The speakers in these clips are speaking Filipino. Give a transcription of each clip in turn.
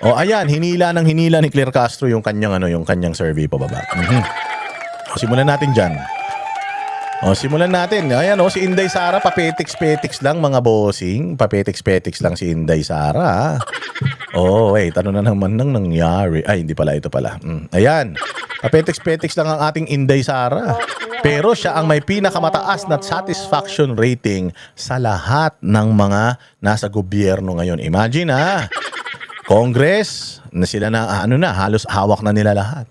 O ayan, hinila ng hinila ni Claire Castro yung kanyang yung kanyang survey pababa. Simulan natin diyan. Simulan natin. Ayan si Inday Sara, papetiks-petiks lang mga bossing. Papetiks-petiks lang si Inday Sara. Wait, ano na naman nang nangyari? Ay, hindi pala, ito pala. Ayan. Papetiks-petiks lang ang ating Inday Sara. Pero siya ang may pinakamataas na satisfaction rating sa lahat ng mga nasa gobyerno ngayon. Imagine Congress, na sila na halos hawak na nila lahat.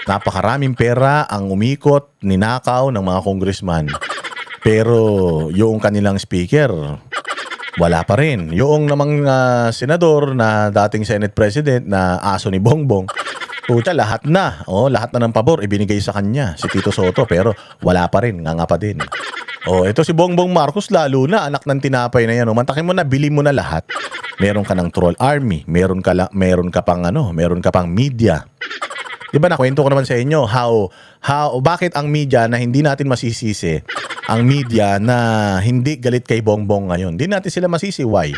Napakaraming pera ang umikot, ninakaw ng mga congressman. Pero yung kanilang speaker, wala pa rin. Yung namang senador na dating Senate President na aso ni Bongbong, puta, lahat na ng pabor ibinigay sa kanya, si Tito Soto, pero wala pa rin, nga pa din. Ito si Bongbong Marcos, lalo na, anak ng tinapay na yan. Mantakin mo na, bili mo na lahat. Meron ka ng troll army, meron ka pang media. Diba nakwento ko naman sa inyo bakit ang media na hindi natin masisisi, ang media na hindi galit kay Bongbong ngayon. Hindi natin sila masisi. Why?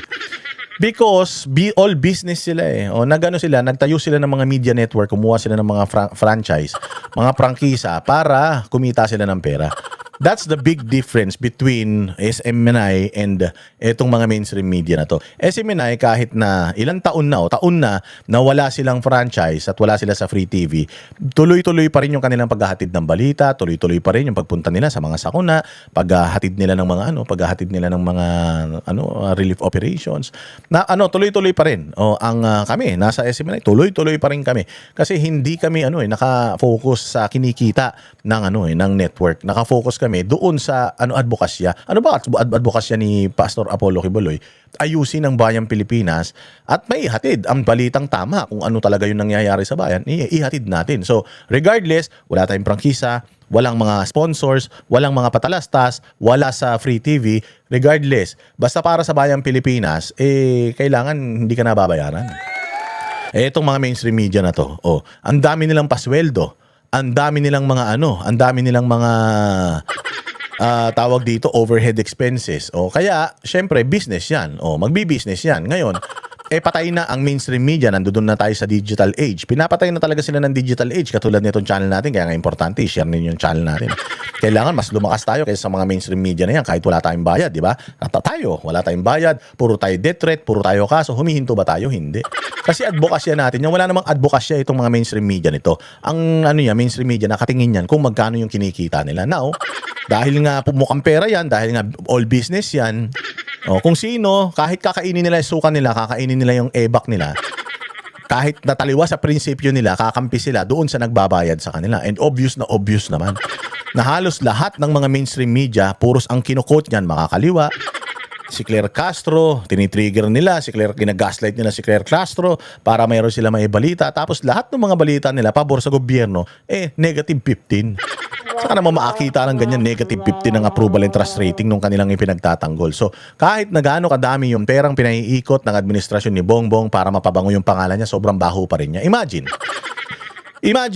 Because all business sila nagtayo sila ng mga media network, kumuha sila ng mga franchise, mga prangkisa para kumita sila ng pera. That's the big difference between SMNI and etong mga mainstream media na to. SMNI kahit na ilang taon na wala silang franchise at wala sila sa free TV, tuloy-tuloy pa rin yung kanilang paghahatid ng balita, tuloy-tuloy pa rin yung pagpunta nila sa mga sakuna, paghahatid nila ng mga relief operations. Tuloy-tuloy pa rin. Kami nasa SMNI, tuloy-tuloy pa rin kami kasi hindi kami naka-focus sa kinikita ng network. Naka-focus kami doon sa advokasya. Ano ba advokasya ni Pastor Apollo Kibuloy? Ayusin ang bayang Pilipinas at may ihatid ang balitang tama kung ano talaga yung nangyayari sa bayan, ihatid natin. So, regardless, wala tayong prangkisa, walang mga sponsors, walang mga patalastas, wala sa free TV, regardless, basta para sa bayang Pilipinas, kailangan hindi ka nababayaran. Etong mga mainstream media na to, ang dami nilang pasweldo, ang dami nilang mga tawag dito, overhead expenses. Kaya, syempre, business yan. Magbi-business yan. Ngayon, patay na ang mainstream media. Nandoon na tayo sa digital age. Pinapatay na talaga sila ng digital age. Katulad nitong channel natin. Kaya nga importante, share ninyo yung channel natin. Kailangan mas lumakas tayo kaysa sa mga mainstream media na yan. Kahit wala tayong bayad, di ba? Wala tayong bayad. Puro tayo death threat. Puro tayo kaso. Humihinto ba tayo? Hindi. Kasi advokasya natin. Yung wala namang advokasya itong mga mainstream media nito. Ang mainstream media, nakatingin yan kung magkano yung kinikita nila. Now, dahil nga mukhang pera yan, dahil nga all business yan, kung sino, kahit kakainin nila yung suka nila, kakainin nila yung ebak nila, kahit nataliwa sa prinsipyo nila, kakampi sila doon sa nagbabayad sa kanila. And obvious naman na halos lahat ng mga mainstream media, puros ang kinukot niyan, makakaliwa. Si Claire Castro, tinitrigger nila, ginagaslight nila si Claire Castro para mayroon sila may balita. Tapos lahat ng mga balita nila, pabor sa gobyerno, negative 15. Saka naman makakita ng ganyan, negative 15 ng approval and trust rating nung kanilang ipinagtatanggol. So, kahit na gaano kadami yung perang pinaiikot ng administrasyon ni Bongbong para mapabango yung pangalan niya, sobrang baho pa rin niya. Imagine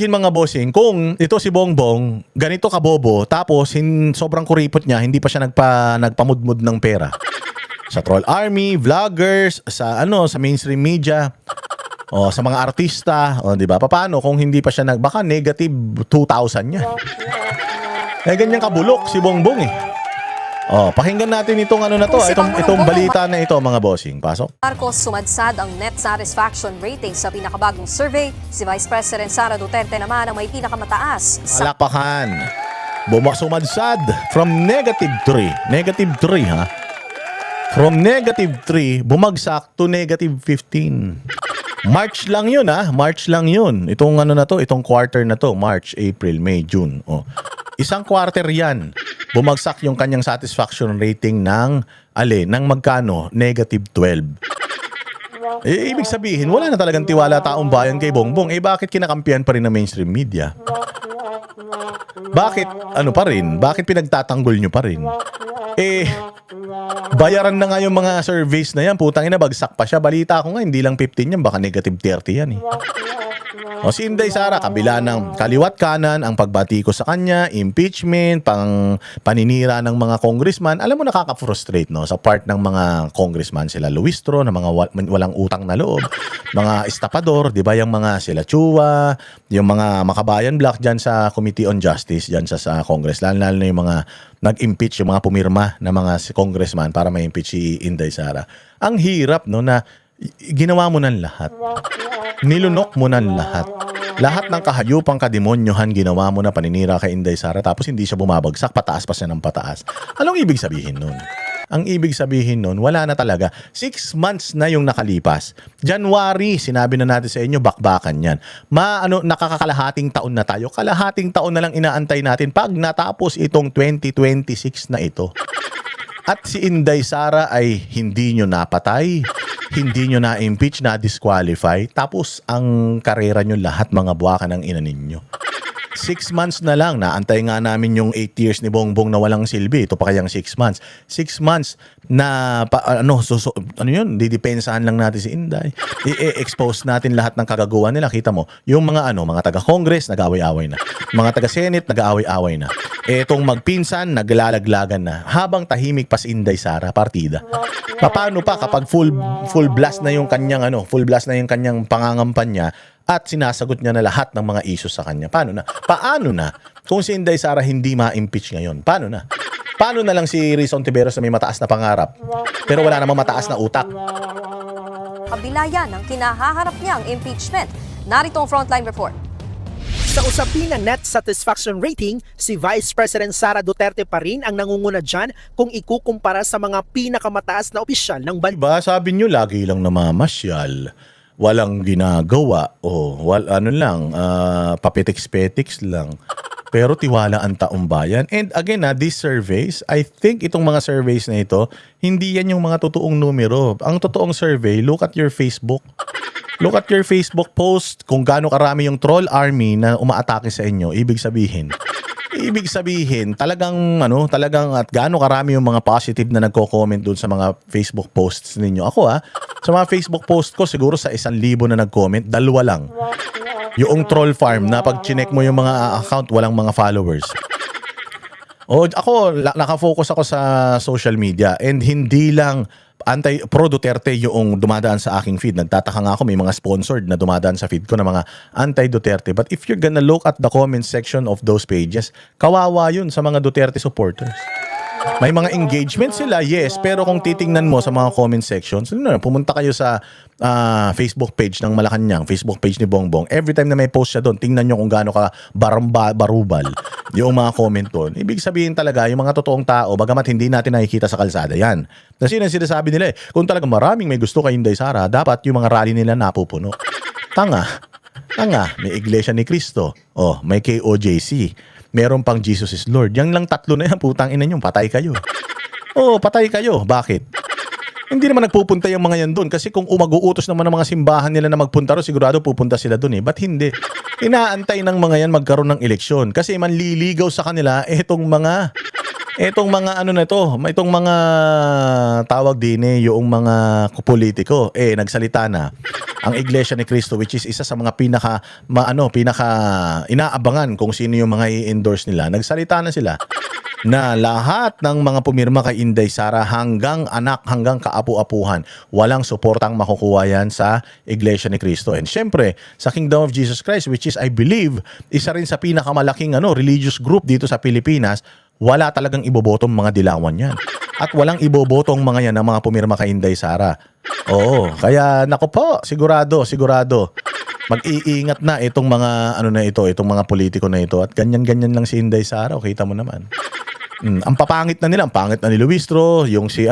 mga bossing, kung ito si Bongbong, ganito kabobo, tapos sobrang kuripot niya, hindi pa siya nagpamudmud ng pera. Sa troll army, vloggers, sa mainstream media, sa mga artista, di ba? Paano kung hindi pa siya baka negative 2,000 niya. Ganyan kabulok si Bongbong pakinggan natin itong itong balita na ito mga bossing. Pasok. Marcos sumadsad ang net satisfaction rating sa pinakabagong survey. Si Vice President Sara Duterte naman ang may pinakamataas. Palakpakan. Sumadsad from negative 3. Negative 3 ha. From negative 3, bumagsak to negative 15. March lang yun March lang yun. Itong itong quarter na to, March, April, May, June. Isang quarter yan. Bumagsak yung kanyang satisfaction rating ng magkano? Negative 12. Ibig sabihin, wala na talagang tiwala taong bayan kay Bongbong. Bakit kinakampihan pa rin ng mainstream media? Bakit pa rin? Bakit pinagtatanggol nyo pa rin? Bayaran na nga yung mga surveys na yan. Putang ina, bagsak pa siya. Balita ko nga, hindi lang 15 yan, baka negative 30 yan eh. O si Inday Sara, kabila ng kaliwat kanan, ang pagbati ko sa kanya, impeachment, paninira ng mga congressman. Alam mo, nakaka-frustrate, no? Sa part ng mga congressman, sila Luistro, na mga walang utang na loob, mga estapador, di ba? Yung mga sila Chua, yung mga Makabayan Black dyan sa Committee on Justice, dyan sa Congress. Lalo na yung mga nag-impeach, yung mga pumirma na mga congressman para ma-impeach si Inday Sara. Ang hirap, no, na ginawa mo ng lahat. Nilunok mo ng lahat. Lahat ng kahayupang kademonyohan ginawa mo na paninira kay Inday Sara tapos hindi siya bumabagsak, pataas pa siya ng pataas. Anong ibig sabihin nun? Ang ibig sabihin nun, wala na talaga. 6 months na yung nakalipas. January, sinabi na natin sa inyo, bakbakan yan. Nakakalahating taon na tayo. Kalahating taon na lang inaantay natin pag natapos itong 2026 na ito. At si Inday Sara ay hindi nyo napatay, hindi nyo na-impeach, na-disqualify, tapos ang karera nyo lahat mga buwaka ng ina ninyo. 6 months na lang, naantay nga namin yung 8 years ni Bongbong na walang silbi. Ito pa kayang 6 months. 6 months na, didepensahan lang natin si Inday. I-expose natin lahat ng kagagawa nila. Kita mo, yung mga taga-Congress, nag-away-away na. Mga taga-Senate, nag-away-away na. Etong magpinsan, naglalaglagan na. Habang tahimik pa si Inday Sara, partida. Paano pa kapag full blast na yung kanyang pangangampanya at sinasagot niya na lahat ng mga issues sa kanya? Paano na? Kung si Inday Sara hindi ma-impeach ngayon, paano na? Paano na lang si Rizon Tiberos na may mataas na pangarap pero wala namang mataas na utak? Kabila yan ang kinahaharap niyang impeachment. Narito ang frontline report. Sa usapin ng net satisfaction rating, si Vice President Sara Duterte pa rin ang nangunguna dyan kung ikukumpara sa mga pinakamataas na opisyal ng bansa. Diba, sabi nyo lagi lang namamasyal, walang ginagawa, papetiks-petiks lang. Pero tiwala ang taong bayan. And again, these surveys, I think itong mga surveys na ito, hindi yan yung mga totoong numero. Ang totoong survey, look at your Facebook. Look at your Facebook post kung gaano karami yung troll army na umaatake sa inyo. Ibig sabihin, talagang at gaano karami yung mga positive na nagko-comment doon sa mga Facebook posts ninyo. Ako sa mga Facebook post ko, siguro sa 1,000 na nag-comment, 2 lang. Yung troll farm na pag chinek mo yung mga account, walang mga followers. Ako, nakafocus ako sa social media and hindi lang pro Duterte yung dumadaan sa aking feed. Nagtataka nga ako, may mga sponsored na dumadaan sa feed ko na mga anti-Duterte. But if you're gonna look at the comment section of those pages, kawawa yun sa mga Duterte supporters. May mga engagement sila, yes, pero kung titingnan mo sa mga comment sections, pumunta kayo sa Facebook page ng Malacanang, Facebook page ni Bongbong. Every time na may post siya doon, tingnan nyo kung gaano ka barubal yung mga comment doon. Ibig sabihin talaga, yung mga totoong tao, bagamat hindi natin nakikita sa kalsada, yan. Kasi yun ang sinasabi nila kung talaga maraming may gusto kay Inday Sara, dapat yung mga rally nila napupuno. Tanga, may Iglesia ni Cristo, may KOJC, meron pang Jesus is Lord. Yang lang 3 na yan, putang ina nyo, patay kayo. Patay kayo. Bakit? Hindi naman nagpupunta yung mga yan doon. Kasi kung mag-uutos naman ng mga simbahan nila na magpunta ro, sigurado pupunta sila doon Ba't hindi? Inaantay ng mga yan magkaroon ng eleksyon. Kasi manliligaw sa kanila itong mga tawag din yung mga politiko. Nagsalita na ang Iglesia ni Cristo, which is isa sa mga pinaka inaabangan kung sino yung mga i-endorse nila. Nagsalita na sila na lahat ng mga pumirma kay Inday Sara hanggang anak, hanggang kaapu-apuhan, walang suportang makukuha yan sa Iglesia ni Cristo. And syempre, sa Kingdom of Jesus Christ, which is I believe, isa rin sa pinakamalaking religious group dito sa Pilipinas, wala talagang ibobotong mga dilawan yan. At walang ibobotong mga yan ng mga pumirma kay Inday Sara. Kaya nako po, sigurado. Mag-iingat na itong mga itong mga politiko na ito at ganyan-ganyan lang si Inday Sara, kita mo naman. Ang papangit na nila, ang pangit na ni Luistro, yung si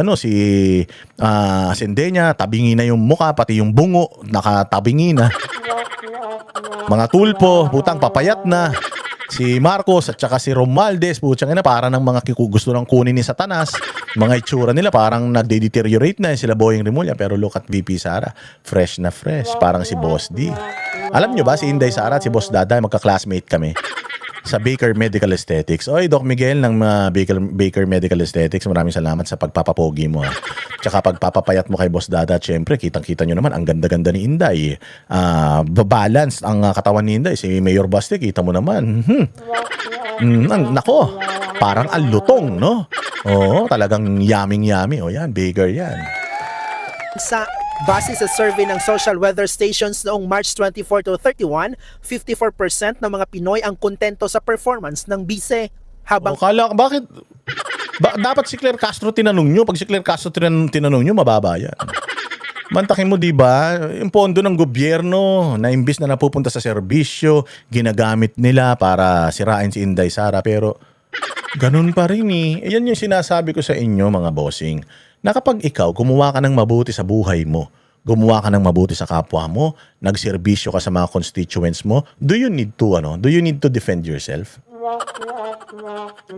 Sendenya, tabingi na yung muka, pati yung bungo, nakatabingi na. Mga tulpo, putang papayat na. Si Marcos at saka si Romualdez, putang ina, para ng mga gusto ng kunin ni Satanas. Mga itsura nila parang nagde-deteriorate na sila Boying Rimulya, pero look at VP Sara, fresh na fresh, parang si Boss D. Alam nyo ba si Inday Sara at si Boss Daday magka-classmate kami sa Baker Medical Aesthetics. Oy, Doc Miguel ng Baker Medical Aesthetics, maraming salamat sa pagpapapogi mo. Tsaka pagpapapayat mo kay Boss Dada, syempre, kitang-kita nyo naman, ang ganda-ganda ni Inday. Babalance ang katawan ni Inday. Si Mayor Basti, kita mo naman. Nako, parang ang lutong, no? Oo, talagang yaming-yami. O yan, Baker yan. Base sa survey ng social weather stations noong March 24 to 31, 54% ng mga Pinoy ang kontento sa performance ng bise. Habang Bakit? Dapat si Claire Castro tinanong nyo. Pag si Claire Castro tinanong nyo, mababa yan. Mantakin mo, di ba? Yung pondo ng gobyerno na imbis na napupunta sa serbisyo, ginagamit nila para sirain si Inday Sara. Pero ganun pa rin eh. Yan yung sinasabi ko sa inyo, mga bossing. Na kapag ikaw, gumawa ka ng mabuti sa buhay mo, gumawa ka ng mabuti sa kapwa mo, nagserbisyo ka sa mga constituents mo, do you need to defend yourself?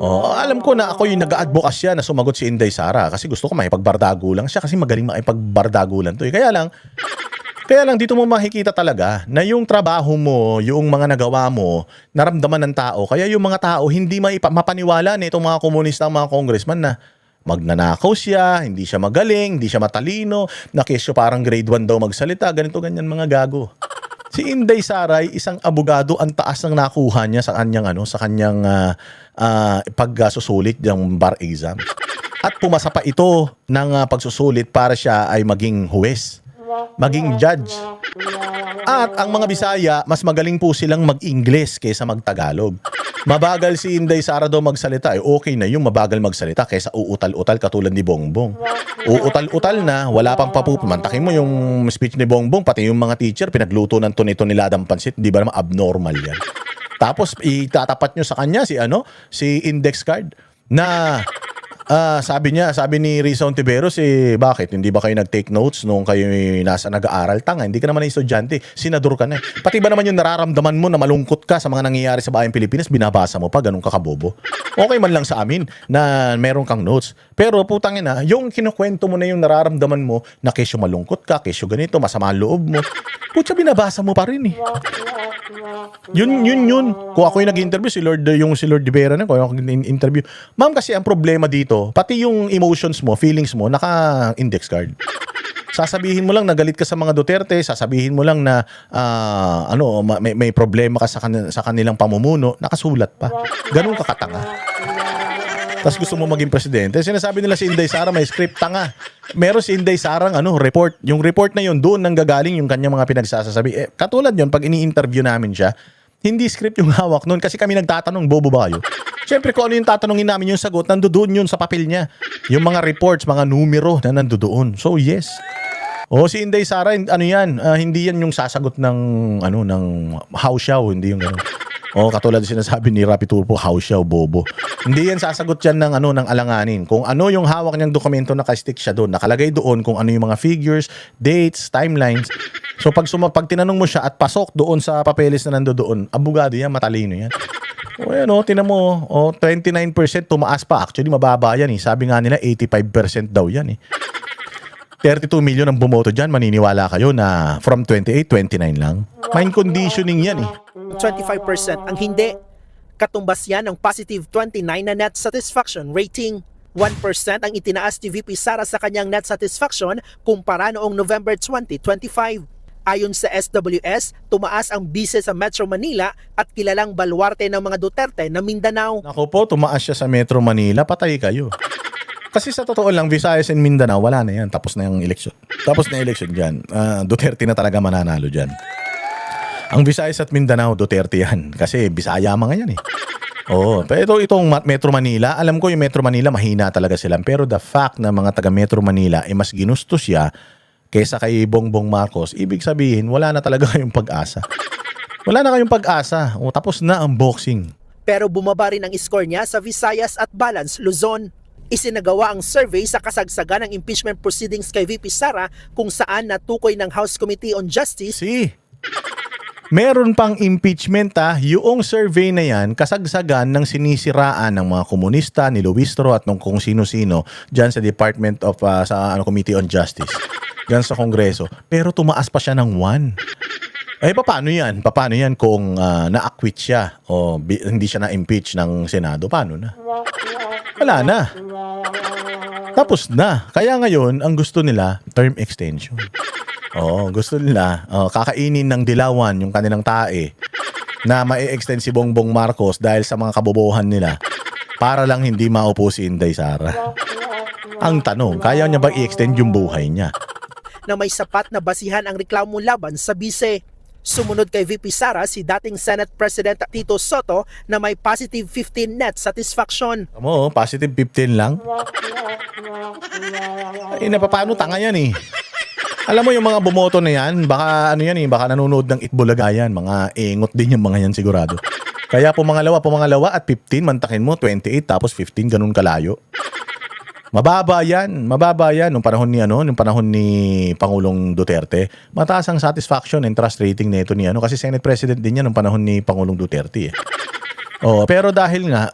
Alam ko na ako yung nag-advocate na sumagot si Inday Sara kasi gusto ko makipagbardago lang siya kasi magaling makipagbardagulan to. Kaya lang dito mo makikita talaga na yung trabaho mo, yung mga nagawa mo, naramdaman ng tao. Kaya yung mga tao hindi mapaniwala na itong mga komunista, mga congressman na magnanakaw siya, hindi siya magaling, hindi siya matalino, nakisyo parang grade 1 daw magsalita, ganito ganyan mga gago. Si Inday Sara ay isang abogado, ang taas ng nakuha niya sa kanyang pagsusulit ng bar exam. At pumasa pa ito ng pagsusulit para siya ay maging huwes, maging judge. At ang mga Bisaya, mas magaling po silang mag-Ingles kaysa mag-Tagalog. Mabagal si Inday Sara daw magsalita. Okay na yung mabagal magsalita kaysa uutal-utal katulad ni Bongbong. Uutal-utal na, wala pang papupumantakin mo yung speech ni Bongbong, pati yung mga teacher, pinagluto ng tuni-tuniladang pansit. Di ba naman abnormal yan? Tapos itatapat nyo sa kanya si index card na sabi ni Rizal Ontiveros, bakit? Hindi ba kayo nag-take notes nung kayo nasa nag-aaral? Tanga, hindi ka naman na estudyante. Senador ka na. Pati ba naman yung nararamdaman mo na malungkot ka sa mga nangyayari sa bayang Pilipinas, binabasa mo pa, ganun ka kabobo? Okay man lang sa amin na meron kang notes. Pero putangin na, yung kinukwento mo na yung nararamdaman mo na kesyo malungkot ka, kesyo ganito, masama ang loob mo, putya, binabasa mo pa rin eh. Yun. Kung ako yung nag-interview, si Lord De Vera na, kung ako nag-interview. Ma'am, kasi ang problema dito, pati yung emotions mo, feelings mo, naka-index card. Sasabihin mo lang na galit ka sa mga Duterte, sasabihin mo lang na may problema ka sa kanilang pamumuno, nakasulat pa. Ganun ka katanga. Tapos gusto mo maging presidente. Sinasabi nila si Inday Sara may script, tanga. Meron si Inday Sarang report. Yung report na yun, doon nanggagaling yung kanyang mga pinagsasabi. Katulad yun, pag ini-interview namin siya, hindi script yung hawak nun kasi kami nagtatanong, bobo ba kayo? Siyempre, kung ano yung tatanungin namin yung sagot, nandoon yun sa papel niya. Yung mga reports, mga numero na nandoon. So, yes. Si Inday Sara, hindi yan yung sasagot ng house show, hindi yung gano'n. Katulad sinasabi ni Rapi Tulfo, house show, bobo. Hindi yan sasagot yan ng alanganin. Kung ano yung hawak niyang dokumento, naka-stick siya doon. Nakalagay doon kung ano yung mga figures, dates, timelines. So pag tinanong mo siya at pasok doon sa papeles na nandoon, abogado yan, matalino yan. Tinan mo, 29% tumaas pa. Actually, mababa yan eh. Sabi nga nila, 85% daw yan eh. 32 million ang bumoto dyan, maniniwala kayo na from 28, 29 lang. Mind conditioning yan eh. 25% ang hindi. Katumbas yan ng positive 29 na net satisfaction rating. 1% ang itinaas ni VP Sara sa kanyang net satisfaction kumpara noong November 2025. Ayon sa SWS, tumaas ang bise sa Metro Manila at kilalang baluarte ng mga Duterte na Mindanao. Naku po, tumaas siya sa Metro Manila, patay kayo. Kasi sa totoo lang, Visayas and Mindanao, wala na yan. Tapos na yung eleksyon. Tapos na yung eleksyon dyan. Duterte na talaga mananalo dyan. Ang Visayas at Mindanao, Duterte yan. Kasi Bisaya mga yan eh. Pero itong Metro Manila, alam ko yung Metro Manila, mahina talaga sila. Pero the fact na mga taga Metro Manila, mas ginusto siya kaysa kay Bongbong Marcos, ibig sabihin, wala na talaga kayong pag-asa. Wala na kayong pag-asa. Tapos na ang boxing. Pero bumaba rin ang score niya sa Visayas at Balance, Luzon. Isinagawa ang survey sa kasagsagan ng impeachment proceedings kay VP Sara kung saan natukoy ng House Committee on Justice. Meron pang impeachment yung survey na yan, kasagsagan ng sinisiraan ng mga komunista, ni Luistro at ng kung sino-sino dyan sa Department of Committee on Justice, dyan sa Kongreso. Pero tumaas pa siya ng 1. Eh, paano yan? Paano yan kung na-acquit siya o hindi siya na-impeach ng Senado? Paano na? Wala na. Tapos na. Kaya ngayon, ang gusto nila, term extension. Oo, gusto nila, kakainin ng dilawan yung kanilang tae na ma-extend si Bongbong Marcos dahil sa mga kabobohan nila para lang hindi maupo si Inday Sara. Ang tanong, kaya niya ba i-extend yung buhay niya? Na may sapat na basihan ang reklamo laban sa bise. Sumunod kay VP Sara si dating Senate President Tito Soto na may positive 15 net satisfaction. Mo, positive 15 lang. Ay, paano tanga yan eh. Alam mo yung mga bumoto na yan, baka ano yan eh, baka nanonood ng Itbulaga yan, mga engot din yung mga yan sigurado. Kaya pumangalawa at 15, mantakin mo 28 tapos 15, ganun kalayo. Mababa yan nung panahon ni Pangulong Duterte. Mataas ang satisfaction and trust rating nito ni kasi Senate President din yan nung panahon ni Pangulong Duterte eh. Oh, pero dahil nga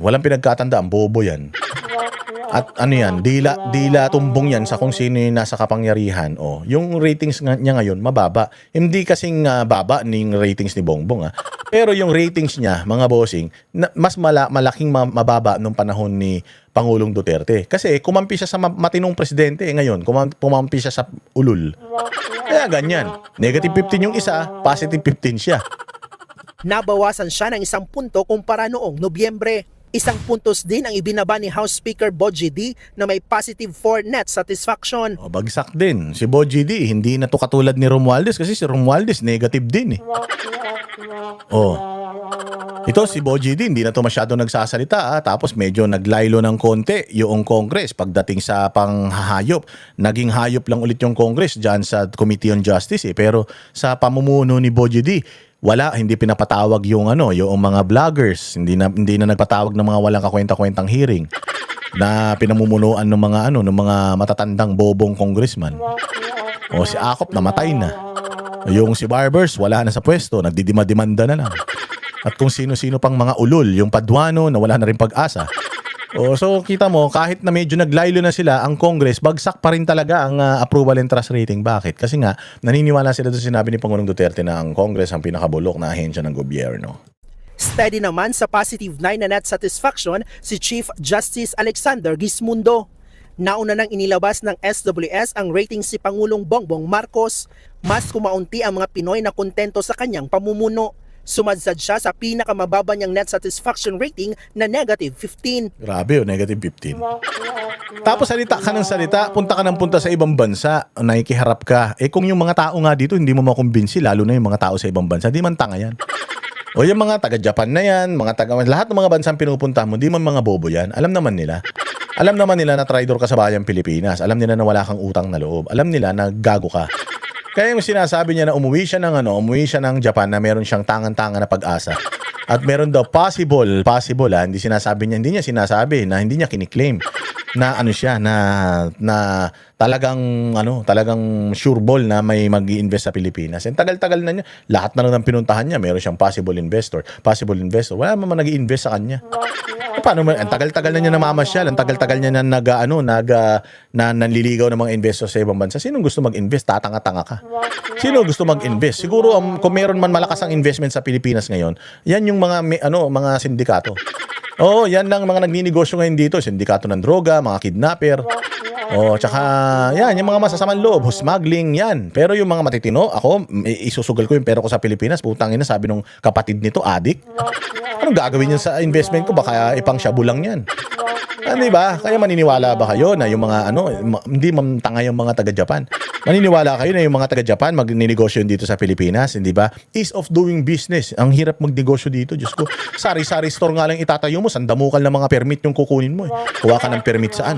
walang pinagkatandaan, bobo yan. At dila tumbong yan sa kung sino yung nasa kapangyarihan. Oh, yung ratings niya ngayon mababa. Hindi kasing baba ng ratings ni Bongbong Pero yung ratings niya, mga bossing, mas malaking mababa nung panahon ni Pangulong Duterte. Kasi kumampi siya sa matinong presidente ngayon, kumampi siya sa ulul. Kaya ganyan. Negative 15 yung isa, positive 15 siya. Nabawasan siya ng 1 punto kumpara noong Nobyembre. 1 puntos din ang ibinaba ni House Speaker Bogie D na may positive 4 net satisfaction. O, bagsak din. Si Bogie D, hindi na to katulad ni Romualdez kasi si Romualdez negative din eh. Oh. Ito si Bogie D, hindi na to masyado nagsasalita tapos medyo naglaylo ng konti yung Congress pagdating sa panghahayop. Naging hayop lang ulit yung Congress dyan sa Committee on Justice eh. Pero sa pamumuno ni Bogie D, hindi pinapatawag yung mga vloggers, hindi na nagpatawag ng mga walang kakwenta-kwentang hearing na pinamumunuan ng mga matatandang bobong congressman. O si Akop namatay na. Yung si Barbers wala na sa pwesto, nagdidima-demanda na lang. At kung sino-sino pang mga ulol, yung Paduano na wala na rin pag-asa. So kita mo, kahit na medyo naglaylo na sila, ang Congress, bagsak pa rin talaga ang approval and trust rating. Bakit? Kasi nga, naniniwala sila doon sinabi ni Pangulong Duterte na ang Congress ang pinakabulok na ahensya ng gobyerno. Steady naman sa positive 9 na net satisfaction si Chief Justice Alexander Gismundo. Nauna nang inilabas ng SWS ang rating si Pangulong Bongbong Marcos. Mas kumaunti ang mga Pinoy na kontento sa kanyang pamumuno. Sumadsad siya sa pinakamababa niyang net satisfaction rating na negative 15. Grabe negative 15. Tapos salita ka ng salita, punta ka ng punta sa ibang bansa, nakikiharap ka. Kung yung mga tao nga dito hindi mo makumbinsi, lalo na yung mga tao sa ibang bansa, di man tanga yan. O yung mga taga-Japan na yan, lahat ng mga bansang pinupunta mo, di man mga bobo yan. Alam naman nila na traidor ka sa bayang Pilipinas. Alam nila na wala kang utang na loob. Alam nila na gago ka. Kaya yung sinasabi niya na umuwi siya ng Japan na meron siyang tangan-tangan na pag-asa. At meron daw possible hindi niya sinasabi na hindi niya kiniklaim na siya na talagang sure ball na may mag-i-invest sa Pilipinas. And tagal-tagal na niya, lahat na lang ng pinuntahan niya, meron siyang possible investor. Wala naman nag-i-invest sa kanya. Paano man, ang tagal-tagal na niya namamasyal, ang tagal-tagal niya na nanliligaw ng mga investor sa ibang bansa. Sino gusto mag-invest? Tatanga-tanga ka. Sino gusto mag-invest? Siguro kung meron man malakas ang investment sa Pilipinas ngayon, yan yung mga sindikato. Oo, yan lang mga nagninegosyo ngayon dito, sindikato ng droga, mga kidnapper. Tsaka yan, yung mga masasamang loob, smuggling, yan. Pero yung mga matitino, ako, isusugal ko yung pera ko sa Pilipinas, putang ina, sabi nung kapatid nito, adik. Anong gagawin niya sa investment ko? Baka ipang shabu lang yan. Diba? Kaya maniniwala ba kayo na yung mga hindi mamtanga yung mga taga-Japan? Maniniwala kayo na yung mga taga-Japan magninegosyo dito sa Pilipinas, hindi ba? Ease of doing business. Ang hirap magnegosyo dito, Diyos ko. Sari-sari store nga lang itatayo mo, sandamukan ng mga permit yung kukunin mo. Kuha ka ng permit sa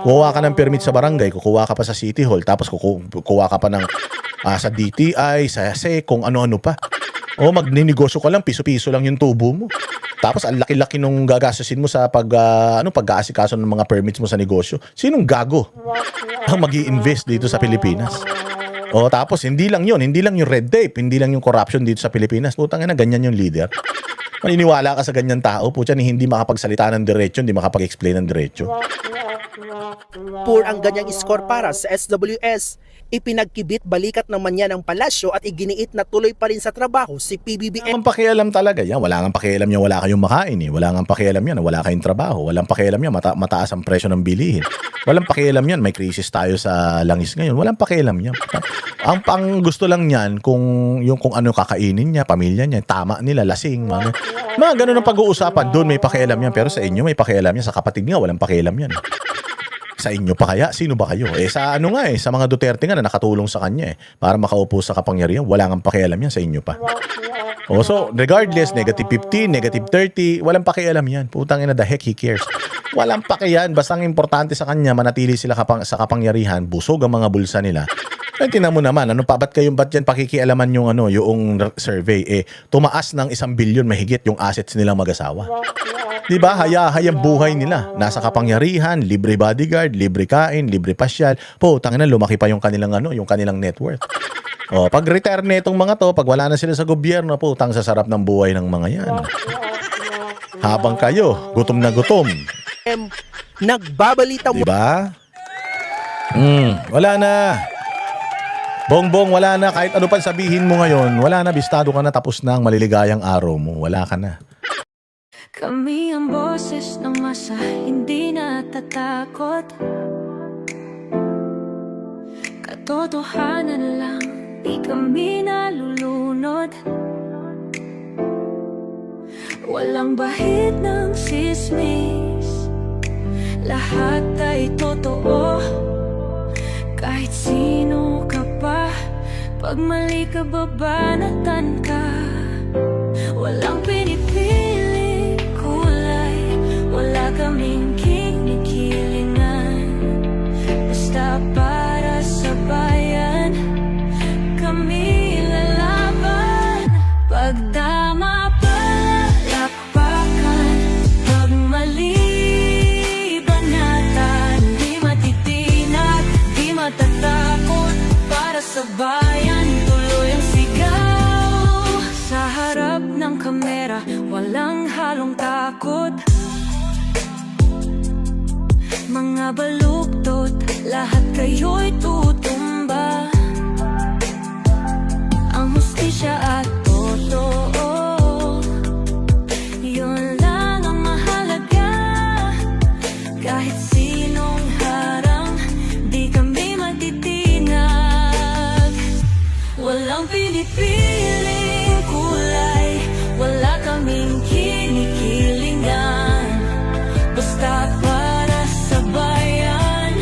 kuha ka ng permit sa barangay, kukuha ka pa sa City Hall, tapos kukuha ka pa ng sa DTI, sa kung ano-ano pa. Magninegosyo ka lang, piso-piso lang yung tubo mo. Tapos ang laki-laki nung gagastusin mo sa pag-aasikaso ng mga permits mo sa negosyo. Sinong gago ang magi-invest dito sa Pilipinas? Tapos hindi lang yung red tape, hindi lang yung corruption dito sa Pilipinas. Putang ina, ganyan yung leader. Maniniwala ka sa ganyan tao, putya, ni hindi makapagsalita ng diretso, hindi makapag-explain ng diretso. Poor ang ganyang score para sa SWS. Ipinagkibit balikat naman yan ng palasyo at iginiit na tuloy pa rin sa trabaho si PBBM. Wala kang pakialam talaga yan. Wala kang pakialam yan, wala kayong makain eh. Wala kang pakialam yan, wala kayong trabaho. Walang pakialam yan, mataas ang presyo ng bilihin. Walang pakialam yan, may krisis tayo sa langis ngayon. Walang pakialam yan. Ang pang gusto lang yan kung ano kakainin niya, pamilya niya, tama nila, lasing, mga ganun ang pag-uusapan. Doon may pakialam yan, pero sa inyo may pakialam yan. Sa kapatid nga, walang pakialam yan. Sa inyo pa kaya? Sino ba kayo? Sa ano nga sa mga Duterte nga na nakatulong sa kanya para makaupo sa kapangyarihan, wala nang pakialam yan sa inyo pa. So, regardless, negative 15, negative 30, walang pakialam yan. Putang ina, the heck he cares. Walang pakialam. Basta ang importante sa kanya, manatili sila sa kapangyarihan, busog ang mga bulsa nila. Tingnan mo naman, ba't yan pakikialaman yung survey? Tumaas ng 1 billion mahigit yung assets nilang mag-asawa. Diba? Hayang buhay nila. Nasa kapangyarihan, libre bodyguard, libre kain, libre pasyal. Tangina, lumaki pa yung kanilang net worth. Pag retire na itong mga to, pag wala na sila sa gobyerno, tang sasarap ng buhay ng mga yan. Habang kayo, gutom na gutom. Nagbabalita mo. Diba? Wala na. Bongbong, wala na. Kahit ano pa sabihin mo ngayon, wala na. Bistado ka na, tapos na ang maliligayang araw mo. Wala ka na. Kami ang boses ng masa, hindi natatakot. Katotohanan lang, di kami nalulunod. Walang bahid ng sismis, lahat ay totoo. Kahit sino ka pa, pag mali ka babanatan ka. Walang pinipili kulay, wala kaming kinikilingan. Basta para sa bayan, kami lalaban. Pag tama palakpakan, pag mali banatan. Di matitinag, di matatakot, para sa bayan tuloy ang sigaw. Sa harap ng kamera, walang halong takot. Mga baluktot, lahat kayo'y tutumba. Ang hustisya at totoo, yun lang ang mahalaga. Kahit sinong harang, di kami matitinag. Walang pinipiling kulay, wala kaming kinikilingan. Basta para sa bayan,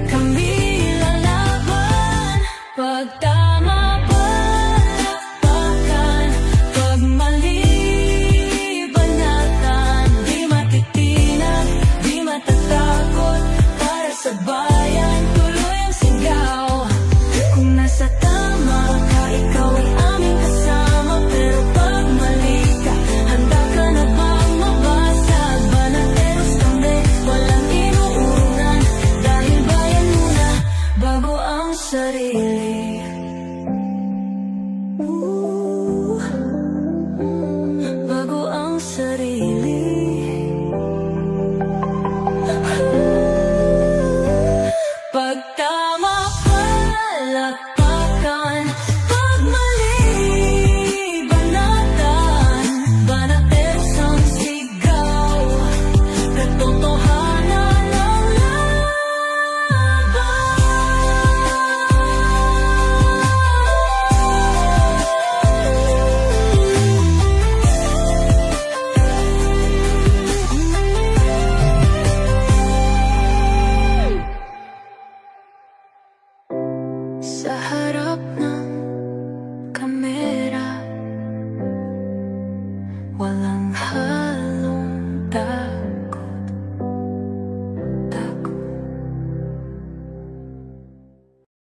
kami lalaban. Pag tama palakpakan, pag mali banatan. Di matitinag, di matatakot, para sa bayan tuloy ang sigaw. Kung nasa tama ka, ikaw ay aming kasama. Pero pag mali ka, handa ka na bang mabasag? Banateros kami, walang inuunan. Dahil bayan muna, bago ang sarili. Bago ang sarili. Pag tama palakpakan, pag mali banatan. Banateros ang sigaw, katotohanan ang laban. Sa harap ng